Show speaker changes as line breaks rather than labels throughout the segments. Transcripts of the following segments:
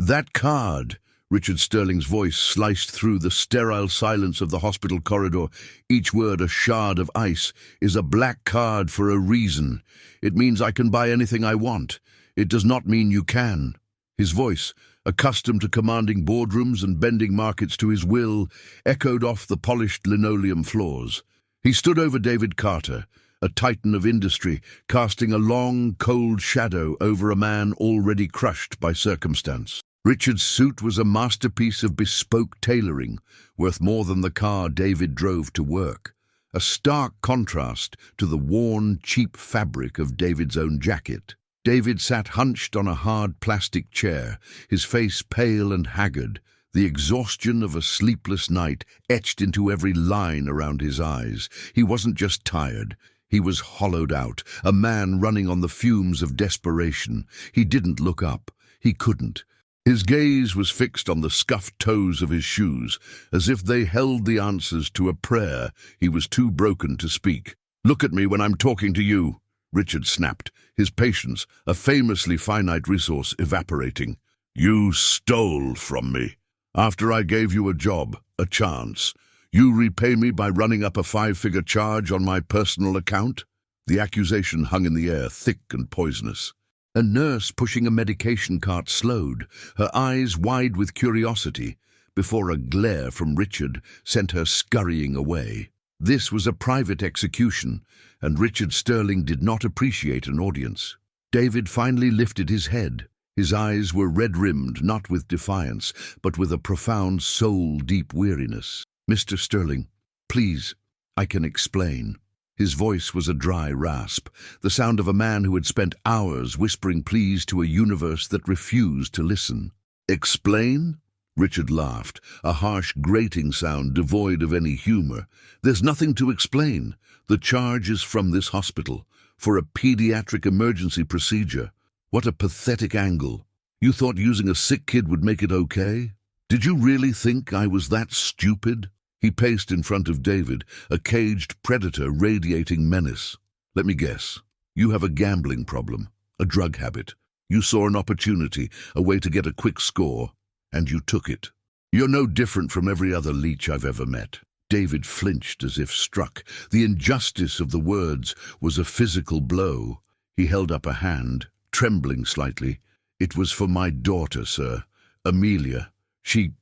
That card, Richard Sterling's voice sliced through the sterile silence of the hospital corridor, each word a shard of ice, is a black card for a reason. It means I can buy anything I want. It does not mean you can. His voice, accustomed to commanding boardrooms and bending markets to his will, echoed off the polished linoleum floors. He stood over David Carter, a titan of industry, casting a long, cold shadow over a man already crushed by circumstance. Richard's suit was a masterpiece of bespoke tailoring, worth more than the car David drove to work, a stark contrast to the worn, cheap fabric of David's own jacket. David sat hunched on a hard plastic chair, his face pale and haggard, the exhaustion of a sleepless night etched into every line around his eyes. He wasn't just tired. He was hollowed out, a man running on the fumes of desperation. He didn't look up. He couldn't. His gaze was fixed on the scuffed toes of his shoes, as if they held the answers to a prayer he was too broken to speak. "Look at me when I'm talking to you," Richard snapped, his patience, a famously finite resource, evaporating. "You stole from me. After I gave you a job, a chance, you repay me by running up a 5-figure charge on my personal account?" The accusation hung in the air, thick and poisonous. A nurse pushing a medication cart slowed, her eyes wide with curiosity, before a glare from Richard sent her scurrying away. This was a private execution, and Richard Sterling did not appreciate an audience. David finally lifted his head. His eyes were red-rimmed, not with defiance, but with a profound soul-deep weariness. "Mr. Sterling, please, I can explain." His voice was a dry rasp, the sound of a man who had spent hours whispering pleas to a universe that refused to listen. "Explain?" Richard laughed, a harsh, grating sound devoid of any humor. "There's nothing to explain. The charge is from this hospital, for a pediatric emergency procedure. What a pathetic angle. You thought using a sick kid would make it okay? Did you really think I was that stupid?" He paced in front of David, a caged predator radiating menace. "Let me guess. You have a gambling problem, a drug habit. You saw an opportunity, a way to get a quick score, and you took it. You're no different from every other leech I've ever met." David flinched as if struck. The injustice of the words was a physical blow. He held up a hand, trembling slightly. "It was for my daughter, sir. Amelia. She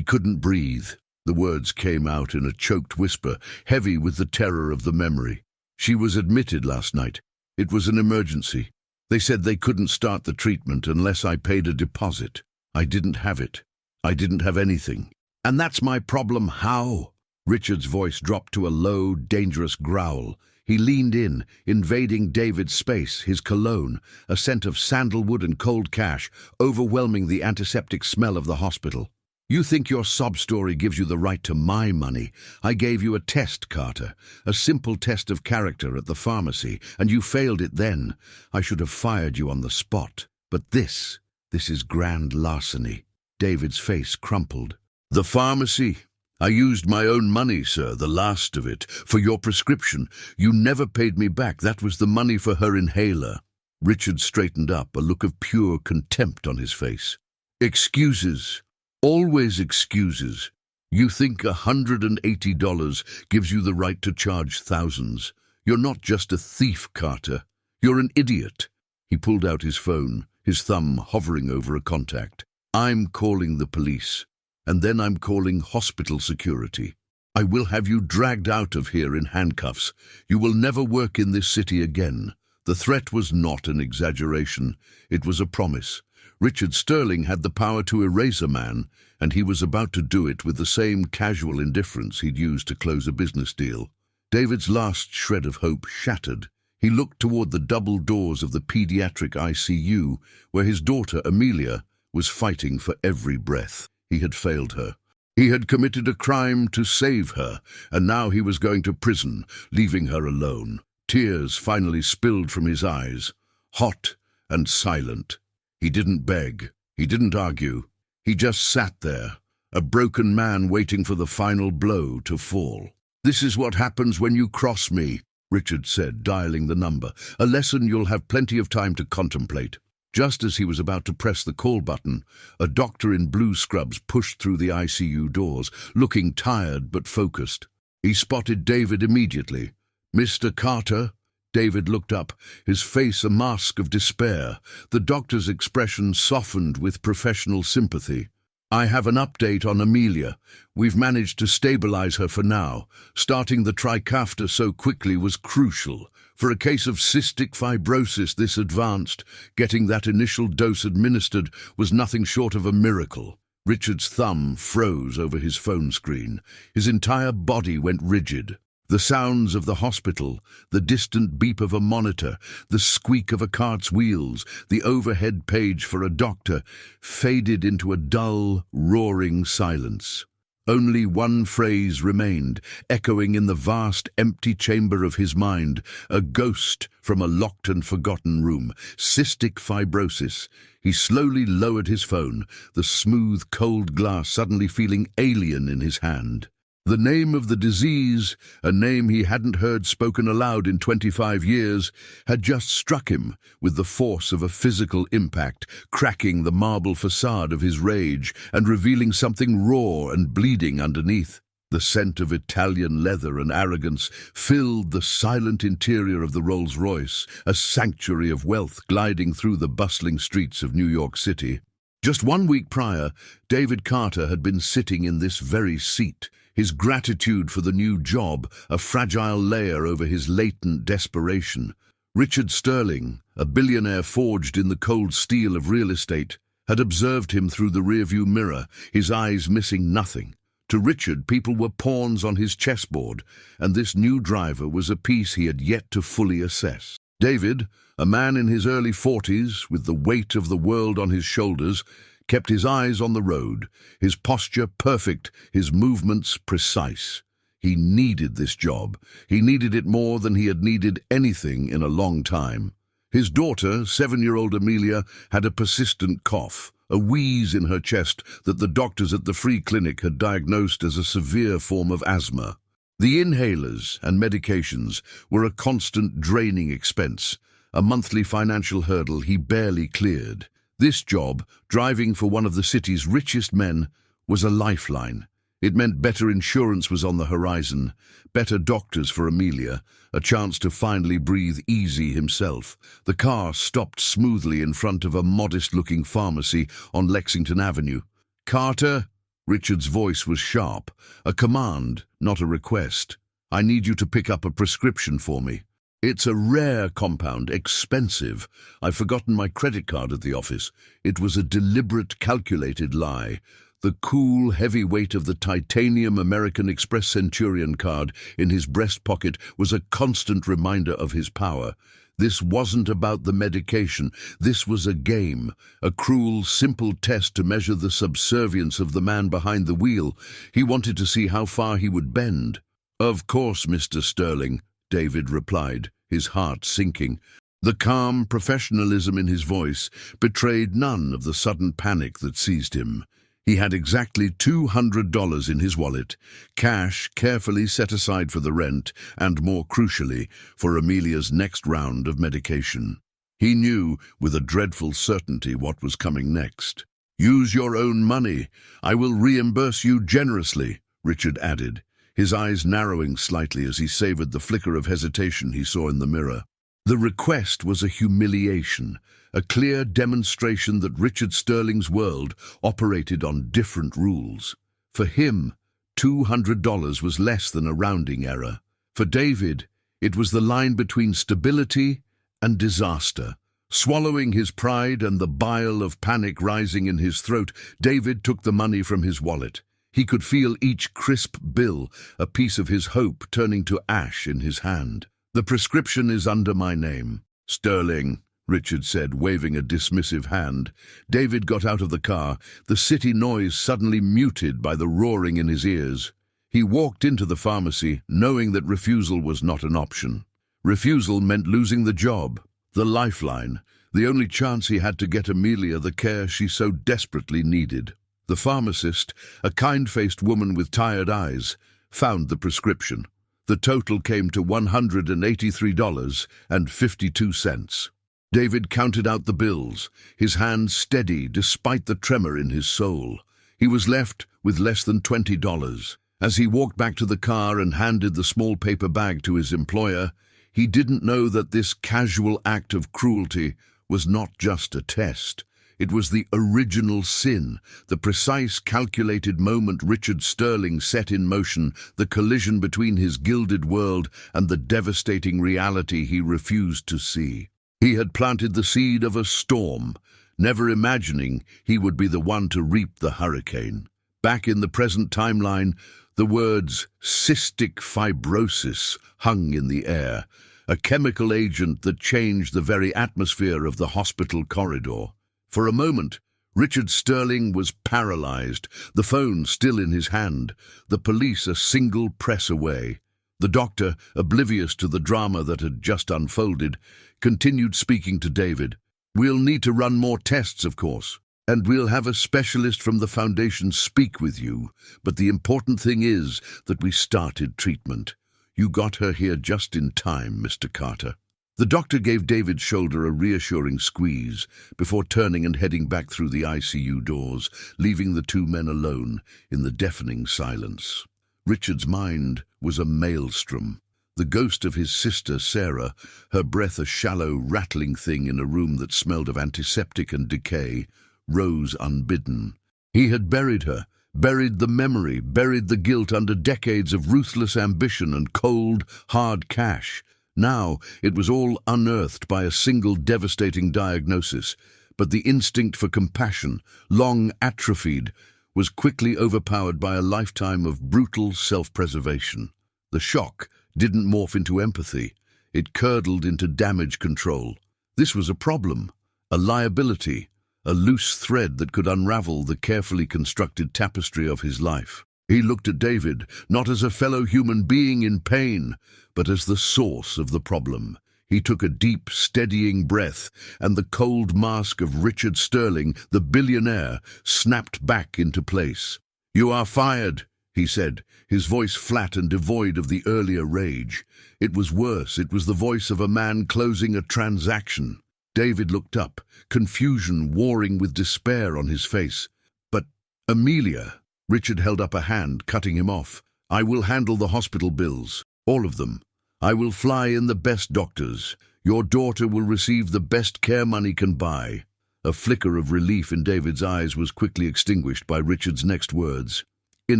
couldn't breathe." The words came out in a choked whisper, heavy with the terror of the memory. "She was admitted last night. It was an emergency. They said they couldn't start the treatment unless I paid a deposit. I didn't have it. I didn't have anything. And that's my problem. How?" Richard's voice dropped to a low, dangerous growl. He leaned in, invading David's space, his cologne, a scent of sandalwood and cold cash, overwhelming the antiseptic smell of the hospital. "You think your sob story gives you the right to my money. I gave you a test, Carter, a simple test of character at the pharmacy, and you failed it then. I should have fired you on the spot. But this is grand larceny." David's face crumpled. "The pharmacy? I used my own money, sir, the last of it, for your prescription. You never paid me back. That was the money for her inhaler." Richard straightened up, a look of pure contempt on his face. "Excuses. Always excuses. You think $180 gives you the right to charge thousands. You're not just a thief, Carter. You're an idiot." He pulled out his phone, his thumb hovering over a contact. "I'm calling the police, and then I'm calling hospital security. I will have you dragged out of here in handcuffs. You will never work in this city again." The threat was not an exaggeration. It was a promise. Richard Sterling had the power to erase a man, and he was about to do it with the same casual indifference he'd used to close a business deal. David's last shred of hope shattered. He looked toward the double doors of the pediatric ICU, where his daughter, Amelia, was fighting for every breath. He had failed her. He had committed a crime to save her, and now he was going to prison, leaving her alone. Tears finally spilled from his eyes, hot and silent. He didn't beg. He didn't argue. He just sat there, a broken man waiting for the final blow to fall. "This is what happens when you cross me," Richard said, dialing the number. "A lesson you'll have plenty of time to contemplate." Just as he was about to press the call button, a doctor in blue scrubs pushed through the ICU doors, looking tired but focused. He spotted David immediately. "Mr. Carter?" David looked up, his face a mask of despair. The doctor's expression softened with professional sympathy. "I have an update on Amelia. We've managed to stabilize her for now. Starting the Trikafta so quickly was crucial. For a case of cystic fibrosis this advanced, getting that initial dose administered was nothing short of a miracle." Richard's thumb froze over his phone screen. His entire body went rigid. The sounds of the hospital, the distant beep of a monitor, the squeak of a cart's wheels, the overhead page for a doctor, faded into a dull, roaring silence. Only one phrase remained, echoing in the vast, empty chamber of his mind, a ghost from a locked and forgotten room. Cystic fibrosis. He slowly lowered his phone, the smooth, cold glass suddenly feeling alien in his hand. The name of the disease, a name he hadn't heard spoken aloud in 25 years, had just struck him with the force of a physical impact, cracking the marble facade of his rage and revealing something raw and bleeding underneath. The scent of Italian leather and arrogance filled the silent interior of the Rolls-Royce, a sanctuary of wealth gliding through the bustling streets of New York City. Just 1 week prior, David Carter had been sitting in this very seat, his gratitude for the new job a fragile layer over his latent desperation. Richard Sterling, a billionaire forged in the cold steel of real estate, had observed him through the rearview mirror, his eyes missing nothing. To Richard, people were pawns on his chessboard, and this new driver was a piece he had yet to fully assess. David, a man in his early 40s, with the weight of the world on his shoulders, kept his eyes on the road, his posture perfect, his movements precise. He needed this job. He needed it more than he had needed anything in a long time. His daughter, 7-year-old Amelia, had a persistent cough, a wheeze in her chest that the doctors at the free clinic had diagnosed as a severe form of asthma. The inhalers and medications were a constant draining expense, a monthly financial hurdle he barely cleared. This job, driving for one of the city's richest men, was a lifeline. It meant better insurance was on the horizon, better doctors for Amelia, a chance to finally breathe easy himself. The car stopped smoothly in front of a modest-looking pharmacy on Lexington Avenue. "Carter?" Richard's voice was sharp, a command, not a request. "I need you to pick up a prescription for me. It's a rare compound, expensive. I've forgotten my credit card at the office." It was a deliberate, calculated lie. The cool, heavy weight of the titanium American Express Centurion card in his breast pocket was a constant reminder of his power. This wasn't about the medication. This was a game, a cruel, simple test to measure the subservience of the man behind the wheel. He wanted to see how far he would bend. "Of course, Mr. Sterling," David replied, his heart sinking. The calm professionalism in his voice betrayed none of the sudden panic that seized him. He had exactly $200 in his wallet, cash carefully set aside for the rent and, more crucially, for Amelia's next round of medication. He knew with a dreadful certainty what was coming next. "Use your own money. I will reimburse you generously," Richard added, his eyes narrowing slightly as he savored the flicker of hesitation he saw in the mirror. The request was a humiliation, a clear demonstration that Richard Sterling's world operated on different rules. For him, $200 was less than a rounding error. For David, it was the line between stability and disaster. Swallowing his pride and the bile of panic rising in his throat, David took the money from his wallet. He could feel each crisp bill, a piece of his hope turning to ash in his hand. "The prescription is under my name." "Sterling," Richard said, waving a dismissive hand. David got out of the car, the city noise suddenly muted by the roaring in his ears. He walked into the pharmacy, knowing that refusal was not an option. Refusal meant losing the job, the lifeline, the only chance he had to get Amelia the care she so desperately needed. The pharmacist, a kind-faced woman with tired eyes, found the prescription. The total came to $183.52. David counted out the bills, his hand steady despite the tremor in his soul. He was left with less than $20. As he walked back to the car and handed the small paper bag to his employer, he didn't know that this casual act of cruelty was not just a test. It was the original sin, the precise, calculated moment Richard Sterling set in motion, the collision between his gilded world and the devastating reality he refused to see. He had planted the seed of a storm, never imagining he would be the one to reap the hurricane. Back in the present timeline, the words cystic fibrosis hung in the air, a chemical agent that changed the very atmosphere of the hospital corridor. For a moment, Richard Sterling was paralyzed, the phone still in his hand, the police a single press away. The doctor, oblivious to the drama that had just unfolded, continued speaking to David. "We'll need to run more tests, of course, and we'll have a specialist from the foundation speak with you, but the important thing is that we started treatment. You got her here just in time, Mr. Carter." The doctor gave David's shoulder a reassuring squeeze before turning and heading back through the ICU doors, leaving the two men alone in the deafening silence. Richard's mind was a maelstrom. The ghost of his sister, Sarah, her breath a shallow, rattling thing in a room that smelled of antiseptic and decay, rose unbidden. He had buried her, buried the memory, buried the guilt under decades of ruthless ambition and cold, hard cash. Now it was all unearthed by a single devastating diagnosis, but the instinct for compassion, long atrophied, was quickly overpowered by a lifetime of brutal self-preservation. The shock didn't morph into empathy. It curdled into damage control. This was a problem, a liability, a loose thread that could unravel the carefully constructed tapestry of his life. He looked at David, not as a fellow human being in pain, but as the source of the problem. He took a deep, steadying breath, and the cold mask of Richard Sterling, the billionaire, snapped back into place. "You are fired," he said, his voice flat and devoid of the earlier rage. It was worse. It was the voice of a man closing a transaction. David looked up, confusion warring with despair on his face. "But, Amelia," Richard held up a hand, cutting him off. "I will handle the hospital bills, all of them. I will fly in the best doctors. Your daughter will receive the best care money can buy." A flicker of relief in David's eyes was quickly extinguished by Richard's next words. "In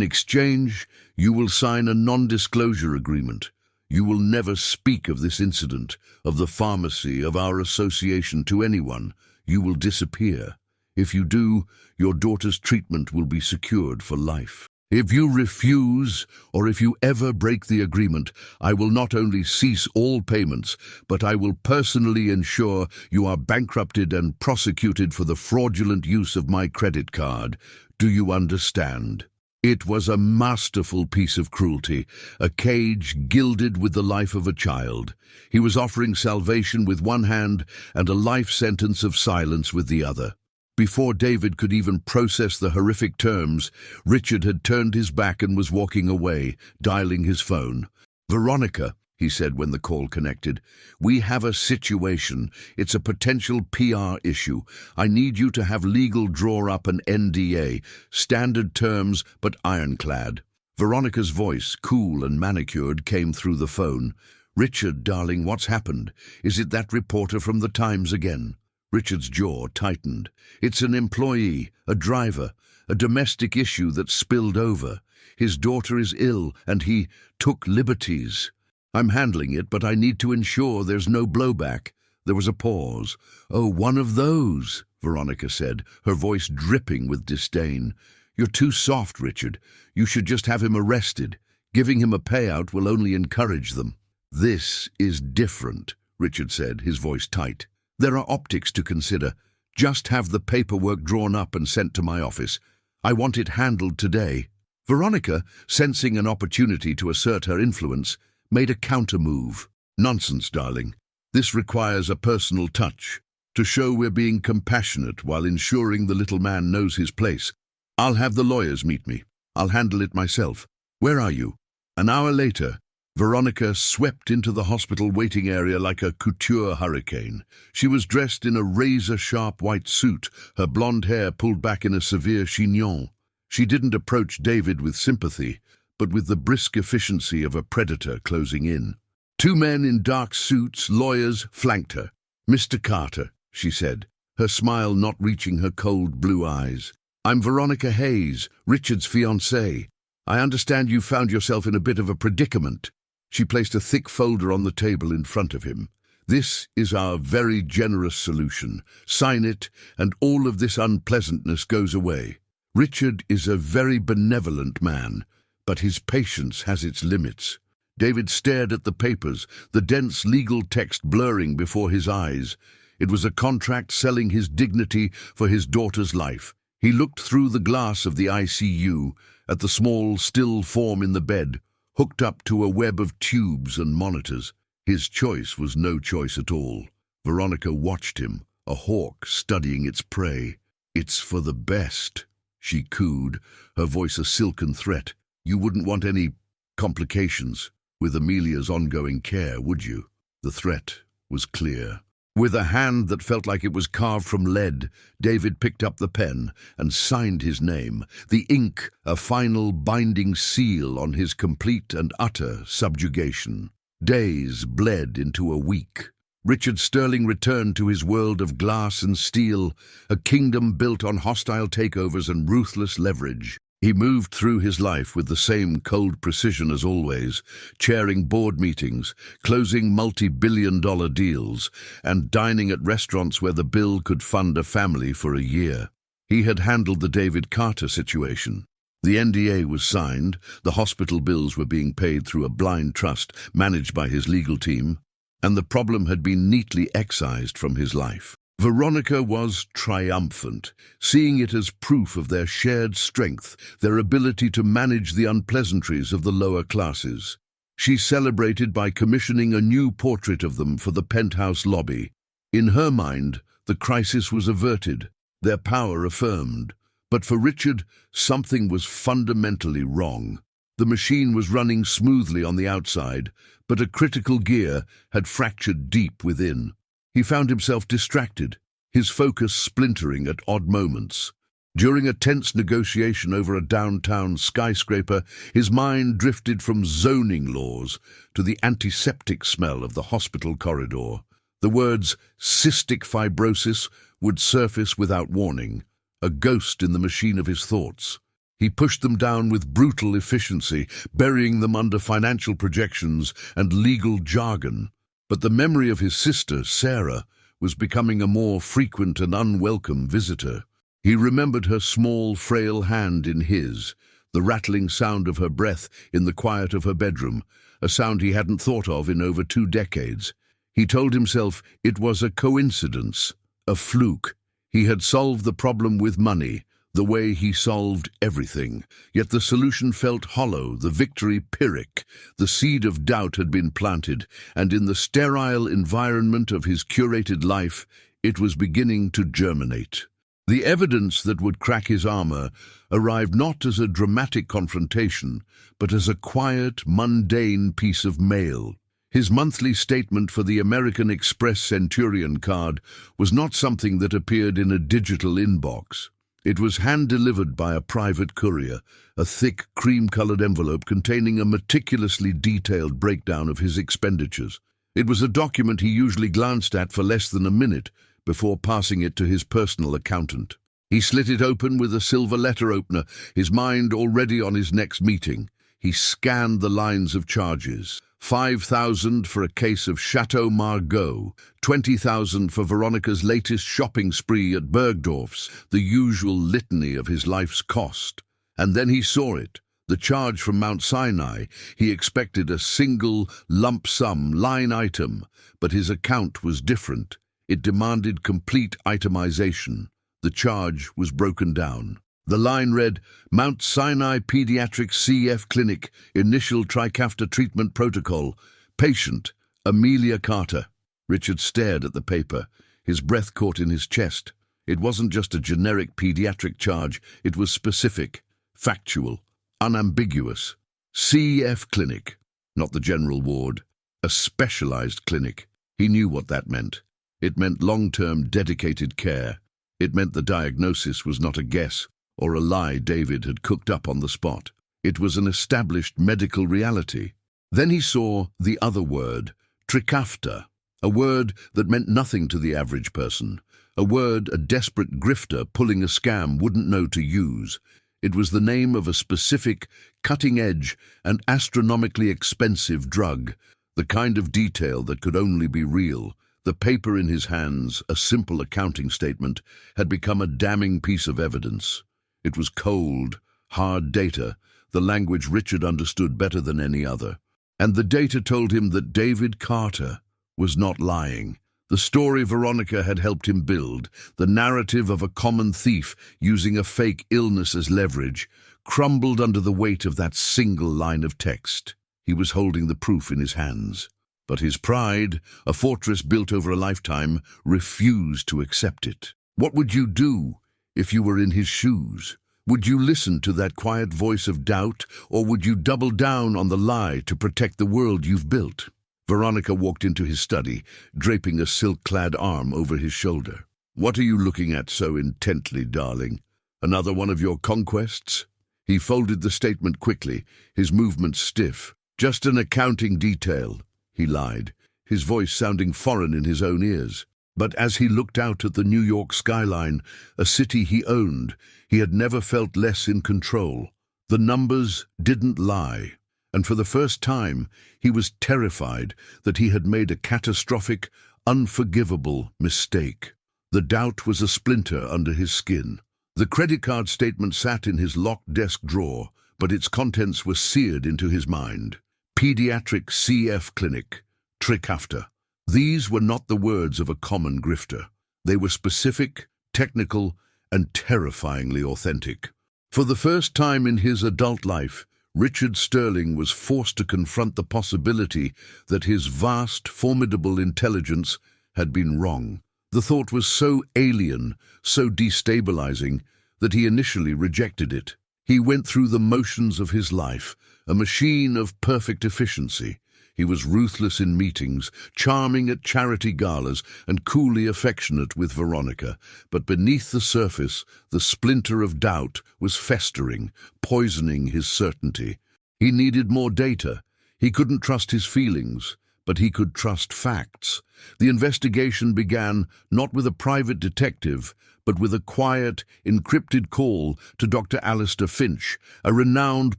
exchange, you will sign a non-disclosure agreement. You will never speak of this incident, of the pharmacy, of our association to anyone. You will disappear. If you do, your daughter's treatment will be secured for life. If you refuse, or if you ever break the agreement, I will not only cease all payments, but I will personally ensure you are bankrupted and prosecuted for the fraudulent use of my credit card. Do you understand?" It was a masterful piece of cruelty, a cage gilded with the life of a child. He was offering salvation with one hand and a life sentence of silence with the other. Before David could even process the horrific terms, Richard had turned his back and was walking away, dialing his phone. "Veronica," he said when the call connected, "we have a situation. It's a potential PR issue. I need you to have legal draw up an NDA, standard terms but ironclad." Veronica's voice, cool and manicured, came through the phone. "Richard, darling, what's happened? Is it that reporter from the Times again?" Richard's jaw tightened. "It's an employee, a driver, a domestic issue that spilled over. His daughter is ill, and he took liberties. I'm handling it, but I need to ensure there's no blowback." There was a pause. "Oh, one of those," Veronica said, her voice dripping with disdain. "You're too soft, Richard. You should just have him arrested. Giving him a payout will only encourage them." "This is different," Richard said, his voice tight. "There are optics to consider. Just have the paperwork drawn up and sent to my office. I want it handled today." Veronica, sensing an opportunity to assert her influence, made a counter-move. "Nonsense, darling. This requires a personal touch, to show we're being compassionate while ensuring the little man knows his place. I'll have the lawyers meet me. I'll handle it myself. Where are you?" An hour later, Veronica swept into the hospital waiting area like a couture hurricane. She was dressed in a razor-sharp white suit, her blonde hair pulled back in a severe chignon. She didn't approach David with sympathy, but with the brisk efficiency of a predator closing in. Two men in dark suits, lawyers, flanked her. "Mr. Carter," she said, her smile not reaching her cold blue eyes. "I'm Veronica Hayes, Richard's fiancée. I understand you found yourself in a bit of a predicament." She placed a thick folder on the table in front of him. "This is our very generous solution. Sign it, and all of this unpleasantness goes away. Richard is a very benevolent man, but his patience has its limits." David stared at the papers, the dense legal text blurring before his eyes. It was a contract selling his dignity for his daughter's life. He looked through the glass of the ICU at the small, still form in the bed, hooked up to a web of tubes and monitors. His choice was no choice at all. Veronica watched him, a hawk studying its prey. "It's for the best," she cooed, her voice a silken threat. "You wouldn't want any complications with Amelia's ongoing care, would you?" The threat was clear. With a hand that felt like it was carved from lead, David picked up the pen and signed his name, the ink a final binding seal on his complete and utter subjugation. Days bled into a week. Richard Sterling returned to his world of glass and steel, a kingdom built on hostile takeovers and ruthless leverage. He moved through his life with the same cold precision as always, chairing board meetings, closing multi-billion-dollar deals, and dining at restaurants where the bill could fund a family for a year. He had handled the David Carter situation. The NDA was signed, the hospital bills were being paid through a blind trust managed by his legal team, and the problem had been neatly excised from his life. Veronica was triumphant, seeing it as proof of their shared strength, their ability to manage the unpleasantries of the lower classes. She celebrated by commissioning a new portrait of them for the penthouse lobby. In her mind, the crisis was averted, their power affirmed. But for Richard, something was fundamentally wrong. The machine was running smoothly on the outside, but a critical gear had fractured deep within. He found himself distracted, his focus splintering at odd moments. During a tense negotiation over a downtown skyscraper, his mind drifted from zoning laws to the antiseptic smell of the hospital corridor. The words cystic fibrosis would surface without warning, a ghost in the machine of his thoughts. He pushed them down with brutal efficiency, burying them under financial projections and legal jargon. But the memory of his sister, Sarah, was becoming a more frequent and unwelcome visitor. He remembered her small, frail hand in his, the rattling sound of her breath in the quiet of her bedroom, a sound he hadn't thought of in over 2 decades. He told himself it was a coincidence, a fluke. He had solved the problem with money, the way he solved everything. Yet the solution felt hollow, the victory Pyrrhic. The seed of doubt had been planted, and in the sterile environment of his curated life, it was beginning to germinate. The evidence that would crack his armor arrived not as a dramatic confrontation, but as a quiet, mundane piece of mail. His monthly statement for the American Express Centurion card was not something that appeared in a digital inbox. It was hand-delivered by a private courier, a thick, cream-colored envelope containing a meticulously detailed breakdown of his expenditures. It was a document he usually glanced at for less than a minute before passing it to his personal accountant. He slit it open with a silver letter opener, his mind already on his next meeting. He scanned the lines of charges. 5,000 for a case of Chateau Margaux, 20,000 for Veronica's latest shopping spree at Bergdorf's, the usual litany of his life's cost. And then he saw it, the charge from Mount Sinai. He expected a single lump sum line item, but his account was different. It demanded complete itemization. The charge was broken down. The line read, Mount Sinai Pediatric CF Clinic, Initial Trikafta Treatment Protocol, Patient, Amelia Carter. Richard stared at the paper, his breath caught in his chest. It wasn't just a generic pediatric charge, it was specific, factual, unambiguous. CF Clinic. not the general ward. A specialized clinic. He knew what that meant. It meant long-term, dedicated care. It meant the diagnosis was not a guess or a lie David had cooked up on the spot. It was an established medical reality. Then he saw the other word, Trikafta, a word that meant nothing to the average person, a word a desperate grifter pulling a scam wouldn't know to use. It was the name of a specific, cutting-edge and astronomically expensive drug, the kind of detail that could only be real. The paper in his hands, a simple accounting statement, had become a damning piece of evidence. It was cold, hard data, the language Richard understood better than any other. And the data told him that David Carter was not lying. The story Veronica had helped him build, the narrative of a common thief using a fake illness as leverage, crumbled under the weight of that single line of text. He was holding the proof in his hands. But his pride, a fortress built over a lifetime, refused to accept it. What would you do if you were in his shoes? Would you listen to that quiet voice of doubt, or would you double down on the lie to protect the world you've built? Veronica walked into his study, draping a silk-clad arm over his shoulder. "What are you looking at so intently, darling? Another one of your conquests?" He folded the statement quickly, his movements stiff. "Just an accounting detail," he lied, his voice sounding foreign in his own ears. But as he looked out at the New York skyline, a city he owned, he had never felt less in control. The numbers didn't lie, and for the first time, he was terrified that he had made a catastrophic, unforgivable mistake. The doubt was a splinter under his skin. The credit card statement sat in his locked desk drawer, but its contents were seared into his mind. Pediatric CF clinic, Trikafta. These were not the words of a common grifter. They were specific, technical, and terrifyingly authentic. For the first time in his adult life, Richard Sterling was forced to confront the possibility that his vast, formidable intelligence had been wrong. The thought was so alien, so destabilizing, that he initially rejected it. He went through the motions of his life, a machine of perfect efficiency. He was ruthless in meetings, charming at charity galas, and coolly affectionate with Veronica. But beneath the surface, the splinter of doubt was festering, poisoning his certainty. He needed more data. He couldn't trust his feelings, but he could trust facts. The investigation began not with a private detective, but with a quiet, encrypted call to Dr. Alistair Finch, a renowned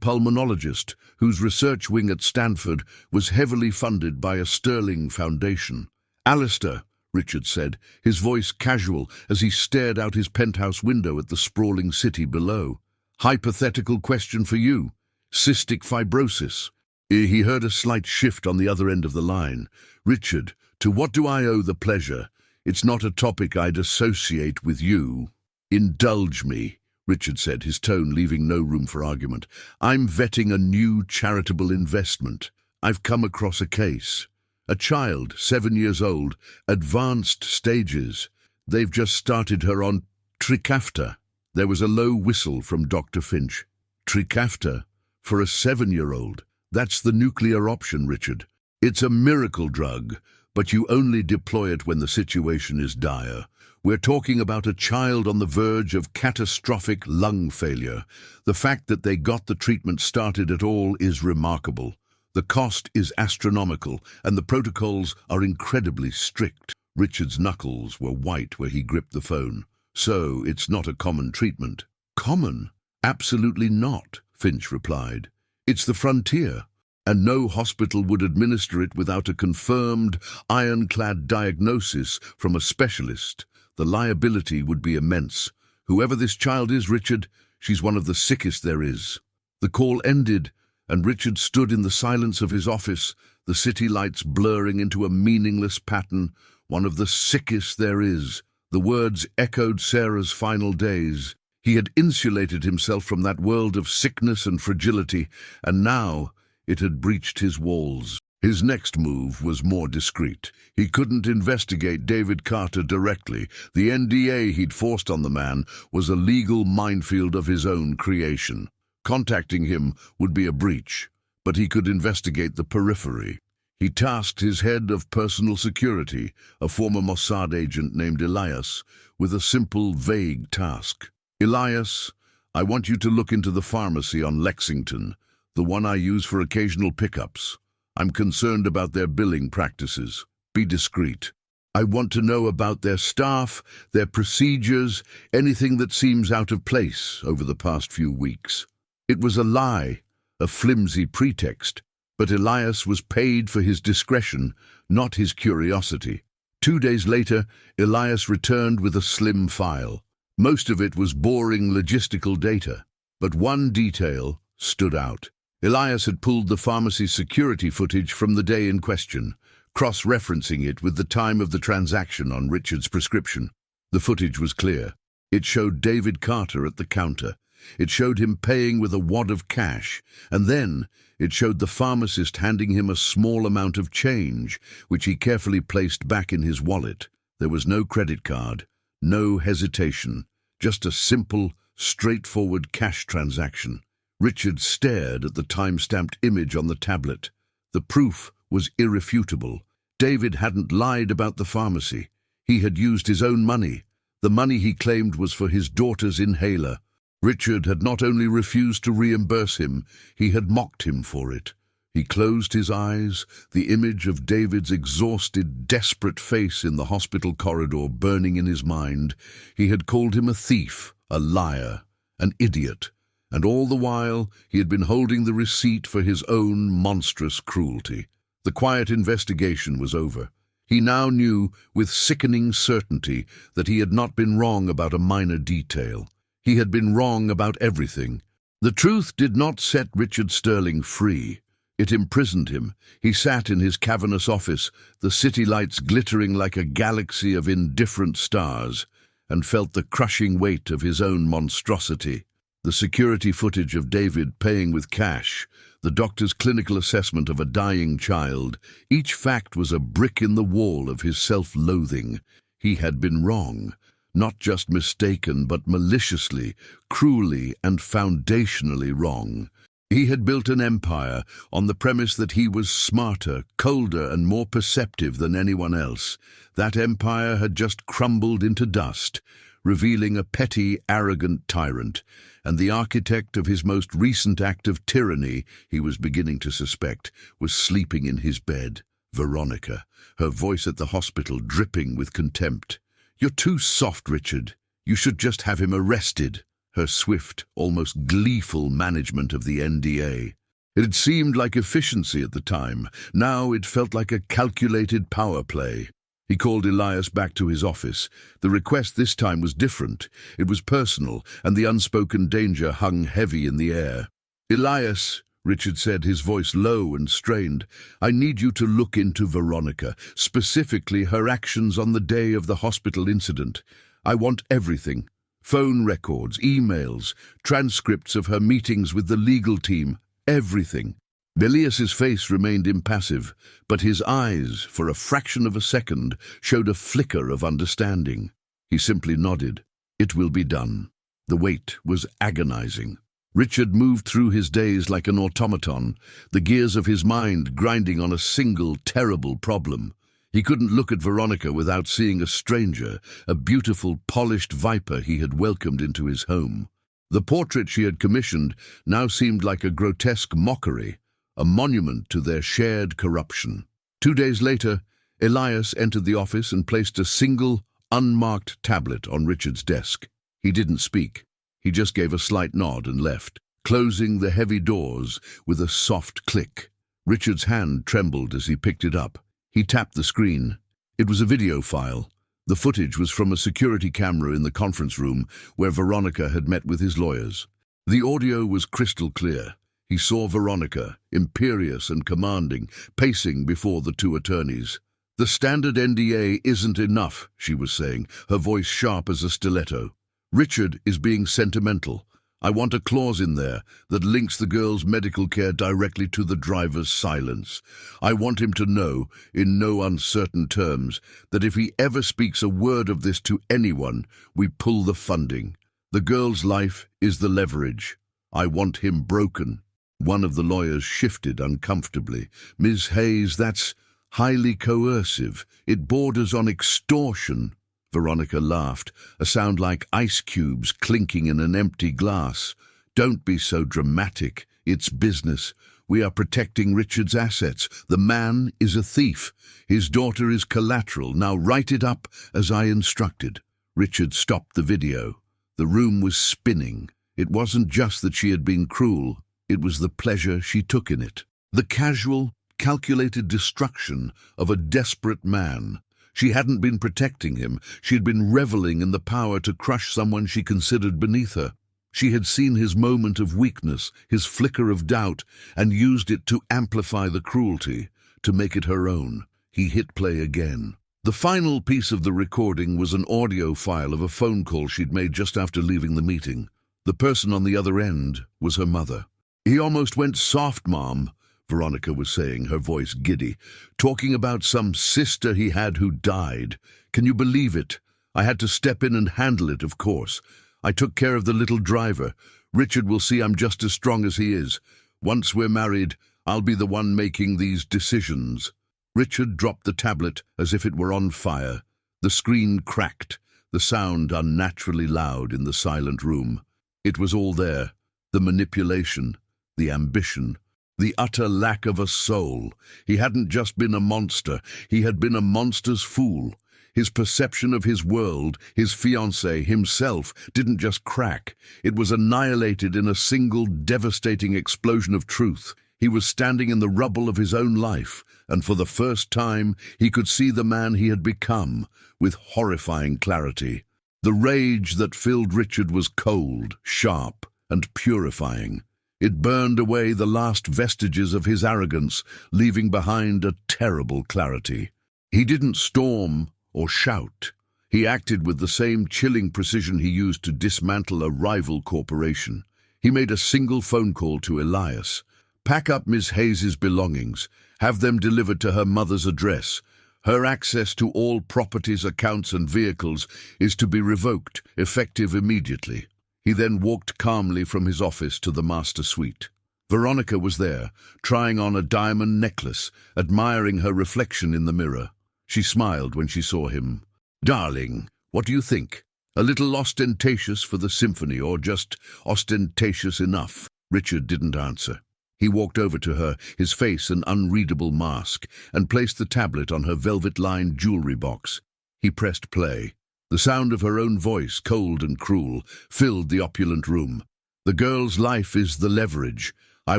pulmonologist whose research wing at Stanford was heavily funded by a Sterling foundation. "Alistair," Richard said, his voice casual as he stared out his penthouse window at the sprawling city below. "Hypothetical question for you. Cystic fibrosis." He heard a slight shift on the other end of the line. "Richard, to what do I owe the pleasure? It's not a topic I'd associate with you." "Indulge me," Richard said, his tone leaving no room for argument. "I'm vetting a new charitable investment. I've come across a case. A child, 7 years old, advanced stages. They've just started her on Trikafta." There was a low whistle from Dr. Finch. "Trikafta? For a 7-year-old? That's the nuclear option, Richard. It's a miracle drug, but you only deploy it when the situation is dire. We're talking about a child on the verge of catastrophic lung failure. The fact that they got the treatment started at all is remarkable. The cost is astronomical, and the protocols are incredibly strict." Richard's knuckles were white where he gripped the phone. "So it's not a common treatment." "Common? Absolutely not," Finch replied. "It's the frontier, and no hospital would administer it without a confirmed, ironclad diagnosis from a specialist. The liability would be immense. Whoever this child is, Richard, she's one of the sickest there is." The call ended, and Richard stood in the silence of his office, the city lights blurring into a meaningless pattern. "One of the sickest there is." The words echoed Sarah's final days. He had insulated himself from that world of sickness and fragility, and now it had breached his walls. His next move was more discreet. He couldn't investigate David Carter directly. The NDA he'd forced on the man was a legal minefield of his own creation. Contacting him would be a breach. but he could investigate the periphery. He tasked his head of personal security, a former Mossad agent named Elias, with a simple, vague task. "Elias, I want you to look into the pharmacy on Lexington, the one I use for occasional pickups. I'm concerned about their billing practices. Be discreet. I want to know about their staff, their procedures, anything that seems out of place over the past few weeks." It was a lie, a flimsy pretext, but Elias was paid for his discretion, not his curiosity. 2 days later, Elias returned with a slim file. Most of it was boring logistical data, but one detail stood out. Elias had pulled the pharmacy security footage from the day in question, cross-referencing it with the time of the transaction on Richard's prescription. The footage was clear. It showed David Carter at the counter. It showed him paying with a wad of cash, and then it showed the pharmacist handing him a small amount of change, which he carefully placed back in his wallet. There was no credit card, no hesitation, just a simple, straightforward cash transaction. Richard stared at the time-stamped image on the tablet. The proof was irrefutable. David hadn't lied about the pharmacy. He had used his own money. The money he claimed was for his daughter's inhaler. Richard had not only refused to reimburse him, he had mocked him for it. He closed his eyes, the image of David's exhausted, desperate face in the hospital corridor burning in his mind. He had called him a thief, a liar, an idiot, and all the while he had been holding the receipt for his own monstrous cruelty. The quiet investigation was over. He now knew with sickening certainty that he had not been wrong about a minor detail. He had been wrong about everything. The truth did not set Richard Sterling free. It imprisoned him. He sat in his cavernous office, the city lights glittering like a galaxy of indifferent stars, and felt the crushing weight of his own monstrosity. The security footage of David paying with cash, the doctor's clinical assessment of a dying child, each fact was a brick in the wall of his self-loathing. He had been wrong. Not just mistaken, but maliciously, cruelly, and foundationally wrong. He had built an empire on the premise that he was smarter, colder, and more perceptive than anyone else. That empire had just crumbled into dust, revealing a petty, arrogant tyrant, and the architect of his most recent act of tyranny, he was beginning to suspect, was sleeping in his bed. Veronica, her voice at the hospital dripping with contempt. "You're too soft, Richard. You should just have him arrested." Her swift, almost gleeful management of the NDA. It had seemed like efficiency at the time. Now it felt like a calculated power play. He called Elias back to his office. The request this time was different. It was personal, and the unspoken danger hung heavy in the air. "Elias," Richard said, his voice low and strained, "I need you to look into Veronica, specifically her actions on the day of the hospital incident. I want everything. Phone records, emails, transcripts of her meetings with the legal team, everything." Elias's face remained impassive, but his eyes, for a fraction of a second, showed a flicker of understanding. He simply nodded. "It will be done." The wait was agonizing. Richard moved through his days like an automaton, the gears of his mind grinding on a single, terrible problem. He couldn't look at Veronica without seeing a stranger, a beautiful, polished viper he had welcomed into his home. The portrait she had commissioned now seemed like a grotesque mockery, a monument to their shared corruption. 2 days later, Elias entered the office and placed a single, unmarked tablet on Richard's desk. He didn't speak. He just gave a slight nod and left, closing the heavy doors with a soft click. Richard's hand trembled as he picked it up. He tapped the screen. It was a video file. The footage was from a security camera in the conference room where Veronica had met with his lawyers. The audio was crystal clear. He saw Veronica, imperious and commanding, pacing before the two attorneys. "The standard NDA isn't enough," she was saying, her voice sharp as a stiletto. "Richard is being sentimental. I want a clause in there that links the girl's medical care directly to the driver's silence. I want him to know, in no uncertain terms, that if he ever speaks a word of this to anyone, we pull the funding. The girl's life is the leverage. I want him broken." One of the lawyers shifted uncomfortably. "Ms. Hayes, that's highly coercive. It borders on extortion." Veronica laughed, a sound like ice cubes clinking in an empty glass. "Don't be so dramatic. It's business. We are protecting Richard's assets. The man is a thief. His daughter is collateral. Now write it up as I instructed." Richard stopped the video. The room was spinning. It wasn't just that she had been cruel. It was the pleasure she took in it. The casual, calculated destruction of a desperate man. She hadn't been protecting him. She had been reveling in the power to crush someone she considered beneath her. She had seen his moment of weakness, his flicker of doubt, and used it to amplify the cruelty, to make it her own. He hit play again. The final piece of the recording was an audio file of a phone call she'd made just after leaving the meeting. The person on the other end was her mother. "He almost went soft, Mom," Veronica was saying, her voice giddy, "talking about some sister he had who died. Can you believe it? I had to step in and handle it, of course. I took care of the little driver. Richard will see I'm just as strong as he is. Once we're married, I'll be the one making these decisions." Richard dropped the tablet as if it were on fire. The screen cracked, the sound unnaturally loud in the silent room. It was all there, the manipulation, the ambition, the utter lack of a soul. He hadn't just been a monster, he had been a monster's fool. His perception of his world, his fiancée, himself, didn't just crack. It was annihilated in a single devastating explosion of truth. He was standing in the rubble of his own life, and for the first time he could see the man he had become, with horrifying clarity. The rage that filled Richard was cold, sharp, and purifying. It burned away the last vestiges of his arrogance, leaving behind a terrible clarity. He didn't storm or shout. He acted with the same chilling precision he used to dismantle a rival corporation. He made a single phone call to Elias. "Pack up Miss Hayes's belongings. Have them delivered to her mother's address. Her access to all properties, accounts, and vehicles is to be revoked, effective immediately." He then walked calmly from his office to the master suite. Veronica was there, trying on a diamond necklace, admiring her reflection in the mirror. She smiled when she saw him. "Darling, what do you think? A little ostentatious for the symphony, or just ostentatious enough?" Richard didn't answer. He walked over to her, his face an unreadable mask, and placed the tablet on her velvet-lined jewelry box. He pressed play. The sound of her own voice, cold and cruel, filled the opulent room. "The girl's life is the leverage. I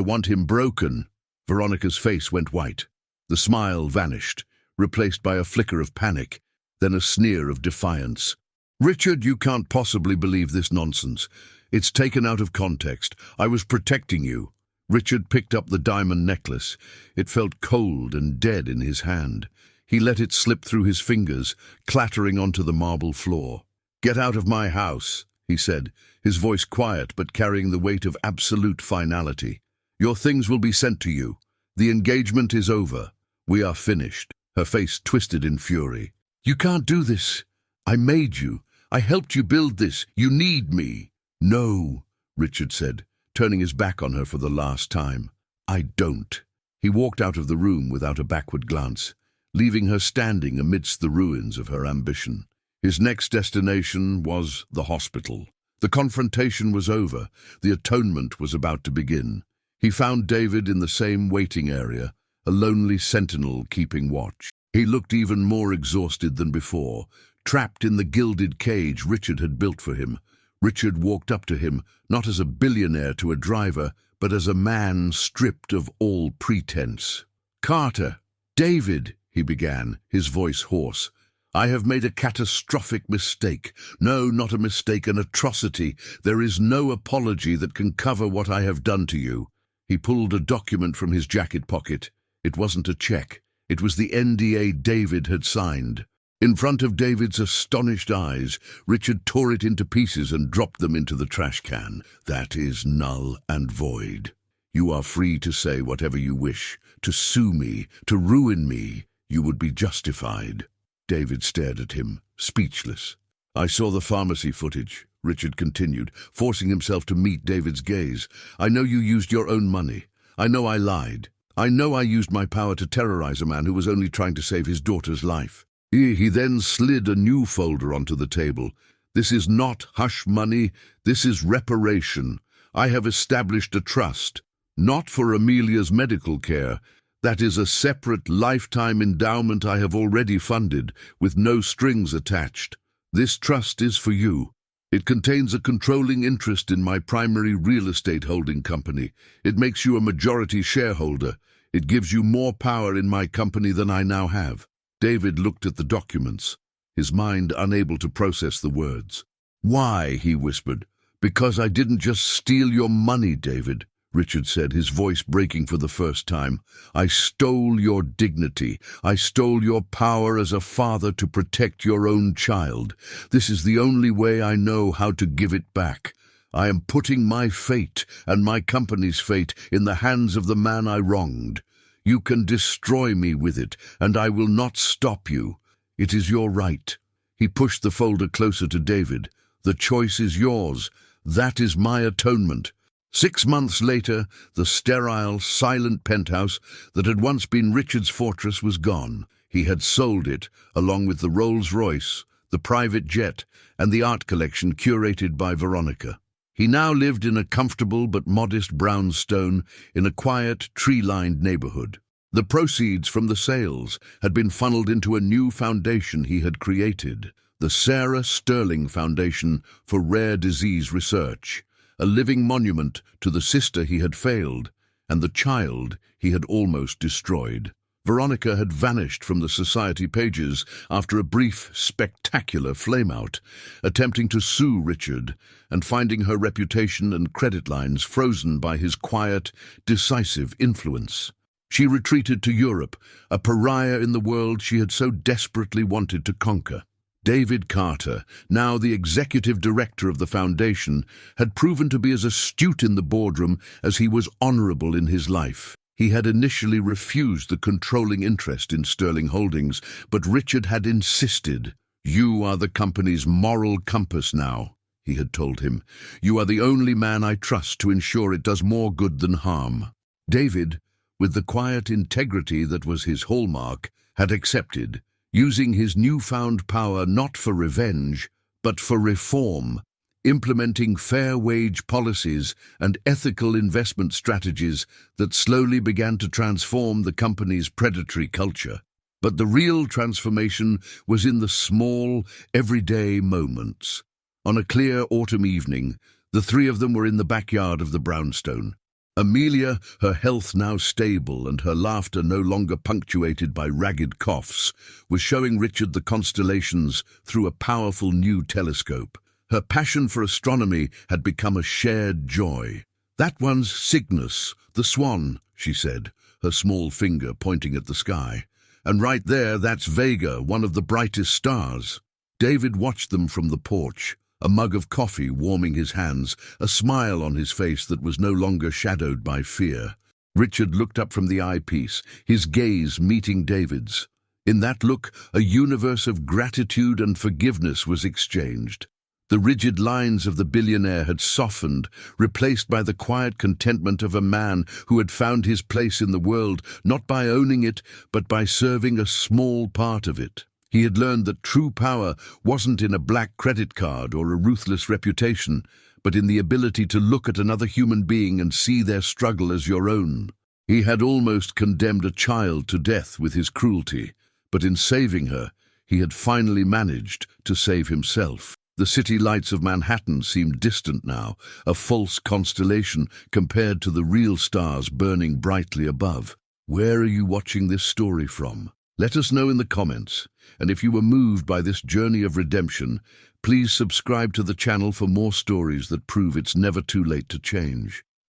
want him broken." Veronica's face went white. The smile vanished, replaced by a flicker of panic, then a sneer of defiance. "Richard, you can't possibly believe this nonsense. It's taken out of context. I was protecting you." Richard picked up the diamond necklace. It felt cold and dead in his hand. He let it slip through his fingers, clattering onto the marble floor. "Get out of my house," he said, his voice quiet but carrying the weight of absolute finality. "Your things will be sent to you. The engagement is over. We are finished." Her face twisted in fury. "You can't do this. I made you. I helped you build this. You need me." "No," Richard said, turning his back on her for the last time. "I don't." He walked out of the room without a backward glance, leaving her standing amidst the ruins of her ambition. His next destination was the hospital. The confrontation was over. The atonement was about to begin. He found David in the same waiting area, a lonely sentinel keeping watch. He looked even more exhausted than before, trapped in the gilded cage Richard had built for him. Richard walked up to him, not as a billionaire to a driver, but as a man stripped of all pretense. "Carter, David," he began, his voice hoarse. "I have made a catastrophic mistake. No, not a mistake, an atrocity. There is no apology that can cover what I have done to you." He pulled a document from his jacket pocket. It wasn't a check. It was the NDA David had signed. In front of David's astonished eyes, Richard tore it into pieces and dropped them into the trash can. "That is null and void. You are free to say whatever you wish, to sue me, to ruin me. You would be justified." David stared at him, speechless. "I saw the pharmacy footage," Richard continued, forcing himself to meet David's gaze. "I know you used your own money. I know I lied. I know I used my power to terrorize a man who was only trying to save his daughter's life." He then slid a new folder onto the table. "This is not hush money. This is reparation. I have established a trust, not for Amelia's medical care. That is a separate lifetime endowment I have already funded, with no strings attached. This trust is for you. It contains a controlling interest in my primary real estate holding company. It makes you a majority shareholder. It gives you more power in my company than I now have." David looked at the documents, his mind unable to process the words. "Why?" he whispered. "Because I didn't just steal your money, David," Richard said, his voice breaking for the first time. "I stole your dignity. I stole your power as a father to protect your own child. This is the only way I know how to give it back. I am putting my fate and my company's fate in the hands of the man I wronged. You can destroy me with it, and I will not stop you. It is your right." He pushed the folder closer to David. "The choice is yours. That is my atonement." 6 months later, the sterile, silent penthouse that had once been Richard's fortress was gone. He had sold it, along with the Rolls-Royce, the private jet, and the art collection curated by Veronica. He now lived in a comfortable but modest brownstone in a quiet, tree-lined neighborhood. The proceeds from the sales had been funneled into a new foundation he had created, the Sarah Sterling Foundation for Rare Disease Research, a living monument to the sister he had failed and the child he had almost destroyed. Veronica had vanished from the society pages after a brief, spectacular flameout, attempting to sue Richard and finding her reputation and credit lines frozen by his quiet, decisive influence. She retreated to Europe, a pariah in the world she had so desperately wanted to conquer. David Carter, now the executive director of the foundation, had proven to be as astute in the boardroom as he was honorable in his life. He had initially refused the controlling interest in Sterling Holdings, but Richard had insisted. "You are the company's moral compass now," he had told him. "You are the only man I trust to ensure it does more good than harm." David, with the quiet integrity that was his hallmark, had accepted, using his newfound power not for revenge, but for reform, implementing fair wage policies and ethical investment strategies that slowly began to transform the company's predatory culture. But the real transformation was in the small, everyday moments. On a clear autumn evening, the three of them were in the backyard of the brownstone. Amelia, her health now stable and her laughter no longer punctuated by ragged coughs, was showing Richard the constellations through a powerful new telescope. Her passion for astronomy had become a shared joy. "That one's Cygnus, the swan," she said, her small finger pointing at the sky. "And right there, that's Vega, one of the brightest stars." David watched them from the porch, a mug of coffee warming his hands, a smile on his face that was no longer shadowed by fear. Richard looked up from the eyepiece, his gaze meeting David's. In that look, a universe of gratitude and forgiveness was exchanged. The rigid lines of the billionaire had softened, replaced by the quiet contentment of a man who had found his place in the world, not by owning it, but by serving a small part of it. He had learned that true power wasn't in a black credit card or a ruthless reputation, but in the ability to look at another human being and see their struggle as your own. He had almost condemned a child to death with his cruelty, but in saving her, he had finally managed to save himself. The city lights of Manhattan seemed distant now, a false constellation compared to the real stars burning brightly above. Where are you watching this story from? Let us know in the comments, and if you were moved by this journey of redemption, please subscribe to the channel for more stories that prove it's never too late to change.